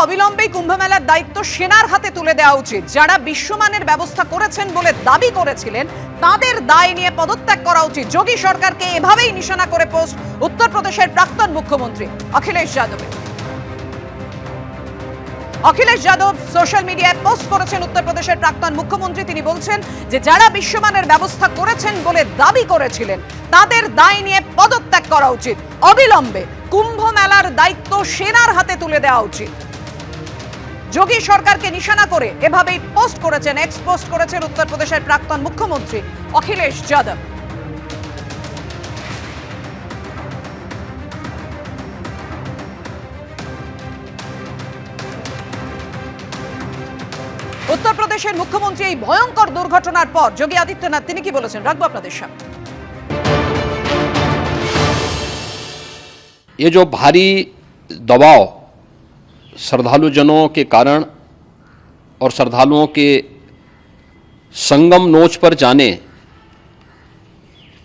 অবিলম্বেই কুম্ভমেলার দায়িত্ব সেনার হাতে তুলে দেওয়া উচিত। যারা বিশ্বমানের ব্যবস্থা করেছেন বলে দাবি করেছিলেন তাদের দায় নিয়ে পদত্যাগ করা উচিত। যোগী সরকারকে এভাবেই নিশানা করে পোস্ট উত্তরপ্রদেশের প্রাক্তন মুখ্যমন্ত্রী অখিলেশ যাদবের। অখিলেশ যাদব সোশ্যাল মিডিয়ায় পোস্ট করেছেন উত্তরপ্রদেশের প্রাক্তন মুখ্যমন্ত্রী। তিনি বলছেন যে যারা বিশ্বমানের ব্যবস্থা করেছেন বলে দাবি করেছিলেন তাদের দায় নিয়ে পদত্যাগ করা উচিত। অবিলম্বে কুম্ভ মেলার দায়িত্ব সেনার হাতে তুলে দেওয়া উচিত। যোগী সরকারকে নিশানা করে এভাবেই পোস্ট করেছেন, এক্স পোস্ট করেছেন উত্তরপ্রদেশের প্রাক্তন মুখ্যমন্ত্রী অখিলেশ যাদব। উত্তরপ্রদেশের মুখ্যমন্ত্রী এই ভয়ঙ্কর দুর্ঘটনার পর যোগী আদিত্যনাথ তিনি কি বলেছেন রাখবো আপনাদের সামনে। ये जो भारी दबाव श्रद्धालुजनों के कारण और श्रद्धालुओं के संगम नोच पर जाने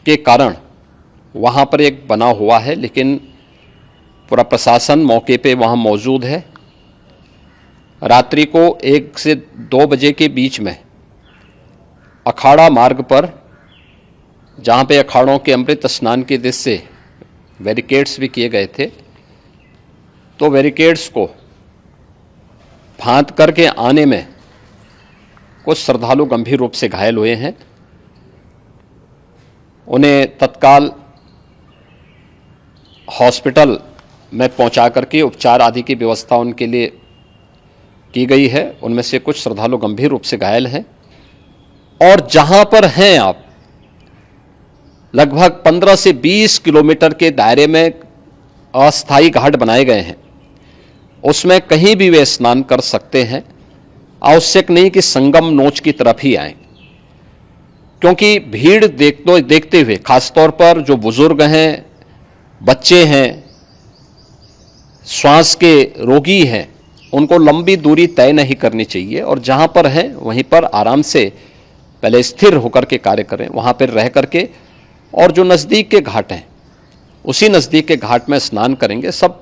के कारण वहाँ पर एक बना हुआ है, लेकिन पूरा प्रशासन मौके पे वहाँ मौजूद है। रात्रि को 1 से 2 बजे के बीच में अखाड़ा मार्ग पर, जहाँ पे अखाड़ों के अमृत स्नान के दृश्य से बैरिकेड्स भी किए गए थे, तो बैरिकेड्स को फांद करके आने में कुछ श्रद्धालु गंभीर रूप से घायल हुए हैं। उन्हें तत्काल हॉस्पिटल में पहुंचा करके उपचार आदि की व्यवस्था उनके लिए की गई है। उनमें से कुछ श्रद्धालु गंभीर रूप से घायल हैं। और जहां पर हैं आप, लगभग 15 से 20 किलोमीटर के दायरे में अस्थायी घाट बनाए गए हैं। उसमें कहीं भी वे स्नान कर सकते हैं। आवश्यक नहीं कि संगम नोच की तरफ ही आएं, क्योंकि भीड़ देखते हुए खासतौर पर जो बुजुर्ग हैं, बच्चे हैं, श्वास के रोगी हैं, उनको लंबी दूरी तय नहीं करनी चाहिए। और जहां पर हैं वहीं पर आराम से पहले स्थिर होकर के कार्य करें, वहां पर रह करके, और जो नज़दीक के घाट हैं उसी नज़दीक के घाट में स्नान करेंगे। सब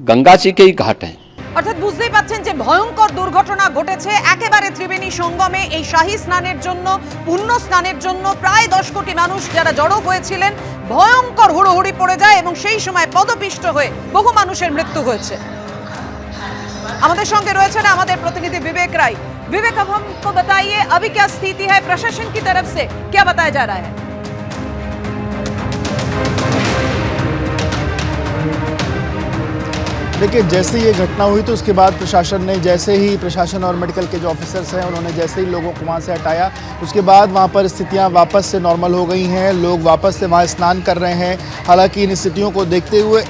गंगा जी के ही घाट हैं। অর্থাৎ বুঝতেই পাচ্ছেন যে ভয়ঙ্কর দুর্ঘটনা ঘটেছে একেবারে ত্রিবেণী সঙ্গমে। এই শাহী স্নানের জন্য, পুণ্য স্নানের জন্য প্রায় 10 কোটি মানুষ যারা জড়ো হয়েছিলেন, ভয়ঙ্কর হুড়োহুড়ি পড়ে যায় এবং সেই সময় পদপিষ্ট হয়ে বহু মানুষের মৃত্যু হয়েছে। আমাদের সঙ্গে রয়েছেন আমাদের প্রতিনিধি विवेक राय। विवेक, अब हमको बताइए अभी क्या स्थिति है, प्रशासन की तरफ से क्या बताया जा रहा है? देखिए, जैसे ये घटना हुई तो उसके बाद प्रशासन ने, जैसे ही प्रशासन और मेडिकल के जो ऑफिसर्स हैं उन्होंने जैसे ही लोगों को वहाँ से हटाया, उसके बाद वहाँ पर स्थितियाँ वापस से नॉर्मल हो गई हैं। लोग वापस से वहाँ स्नान कर रहे हैं। हालांकि इन स्थितियों को देखते हुए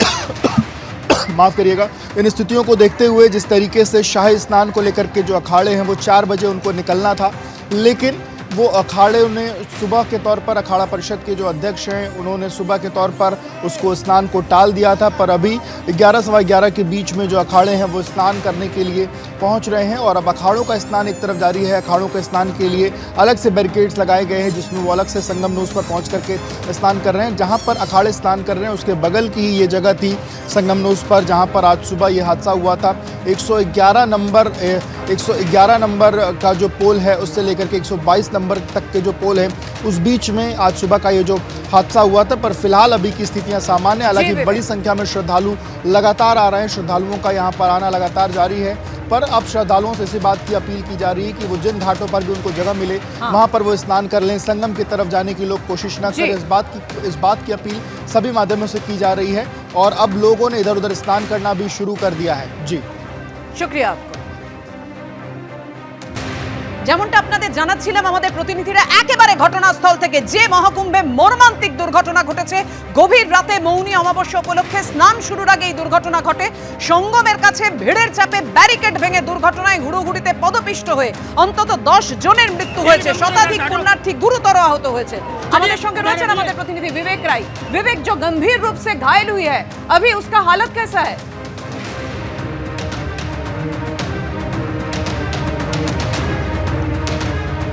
माफ़ करिएगा, इन स्थितियों को देखते हुए जिस तरीके से शाही स्नान को लेकर के जो अखाड़े हैं वो 4 बजे उनको निकलना था, लेकिन वो अखाड़े ने सुबह के तौर पर, अखाड़ा परिषद के जो अध्यक्ष हैं उन्होंने सुबह के तौर पर उसको स्नान को टाल दिया था। पर अभी 11 सवा 11 के बीच में जो अखाड़े हैं वो स्नान करने के लिए पहुंच रहे हैं। और अब अखाड़ों का स्नान एक तरफ जारी है। अखाड़ों के स्नान के लिए अलग से बैरिकेड्स लगाए गए हैं, जिसमें वो अलग से संगम नोच पर पहुँच करके स्नान कर रहे हैं। जहाँ पर अखाड़े स्नान कर रहे हैं उसके बगल की ही ये जगह थी संगम नोच पर, जहाँ पर आज सुबह ये हादसा हुआ था। 111 नंबर का जो पोल है उससे लेकर के 122 नंबर तक के जो पोल है उस बीच में आज सुबह का ये जो हादसा हुआ था। पर फिलहाल अभी की स्थितियां सामान्य, हालांकि बड़ी संख्या में श्रद्धालु लगातार आ रहे हैं। श्रद्धालुओं का यहाँ पर आना लगातार जारी है। पर अब श्रद्धालुओं से इसी बात की अपील की जा रही है कि वो जिन घाटों पर भी उनको जगह मिले वहाँ पर वो स्नान कर लें। संगम की तरफ जाने की लोग कोशिश न करें, इस बात की अपील सभी माध्यमों से की जा रही है। और अब लोगों ने इधर उधर स्नान करना भी शुरू कर दिया है। जी, शुक्रिया आपको। যেমনটা আপনাদের জানাচ্ছিলাম, আমাদের প্রতিনিধিরা একেবারে ঘটনাস্থল থেকে যে মহাকুম্ভে মর্মান্তিক দুর্ঘটনা ঘটেছে, গভীর রাতে মৌনী অমাবস্যা উপলক্ষে স্নান শুরুর আগে এই দুর্ঘটনা ঘটে। সঙ্গমের কাছে ভিড়ের চাপে ব্যারিকেড ভেঙে দুর্ঘটনায় হুড়োহুড়িতে পদপিষ্ট হয়ে অন্তত 10 জনের মৃত্যু হয়েছে, শতাধিক পুণ্যার্থী গুরুতর আহত হয়েছে। আমাদের সঙ্গে রয়েছেন আমাদের প্রতিনিধি विवेक राय। विवेक, जो गंभीर रूप से घायल हुई है अभी उसका हालत कैसा है?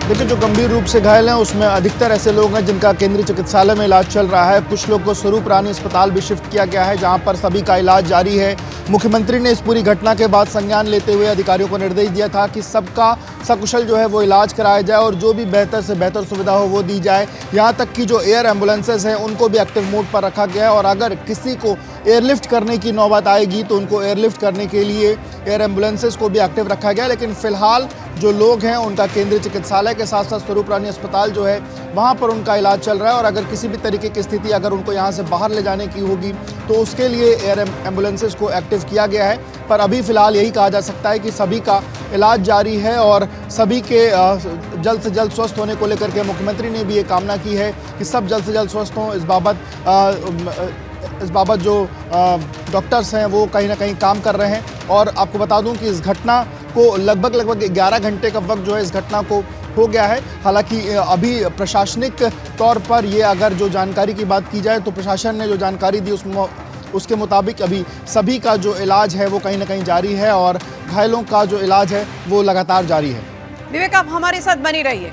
देखिए, जो गंभीर रूप से घायल हैं उसमें अधिकतर ऐसे लोग हैं जिनका केंद्रीय चिकित्सालय में इलाज चल रहा है। कुछ लोग को स्वरूप रानी अस्पताल भी शिफ्ट किया गया है, जहां पर सभी का इलाज जारी है। मुख्यमंत्री ने इस पूरी घटना के बाद संज्ञान लेते हुए अधिकारियों को निर्देश दिया था कि सबका सकुशल जो है वो इलाज कराया जाए और जो भी बेहतर से बेहतर सुविधा हो वो दी जाए। यहाँ तक कि जो एयर एम्बुलेंसेज हैं उनको भी एक्टिव मोड पर रखा गया है और अगर किसी को एयरलिफ्ट करने की नौबत आएगी तो उनको एयरलिफ्ट करने के लिए एयर एम्बुलेंसेज को भी एक्टिव रखा गया। लेकिन फिलहाल जो लोग हैं उनका केंद्रीय चिकित्सालय के साथ साथ स्वरूप रानी अस्पताल जो है वहाँ पर उनका इलाज चल रहा है और अगर किसी भी तरीके की स्थिति अगर उनको यहाँ से बाहर ले जाने की होगी तो उसके लिए एयर एम्बुलेंसेज को एक्टिव किया गया है। पर अभी फ़िलहाल यही कहा जा सकता है कि सभी का इलाज जारी है और सभी के जल्द से जल्द स्वस्थ होने को लेकर के मुख्यमंत्री ने भी ये कामना की है कि सब जल्द से जल्द स्वस्थ हों। इस बाबत जो डॉक्टर्स हैं वो कहीं ना कहीं काम कर रहे हैं और आपको बता दूं कि इस घटना को लगभग 11 घंटे का वक्त जो है इस घटना को हो गया है। हालांकि अभी प्रशासनिक तौर पर ये अगर जो जानकारी की बात की जाए तो प्रशासन ने जो जानकारी दी उसके मुताबिक अभी सभी का जो इलाज है वो कहीं ना कहीं जारी है और घायलों का जो इलाज है वो लगातार जारी है। विवेक, आप हमारे साथ बनी रहिए।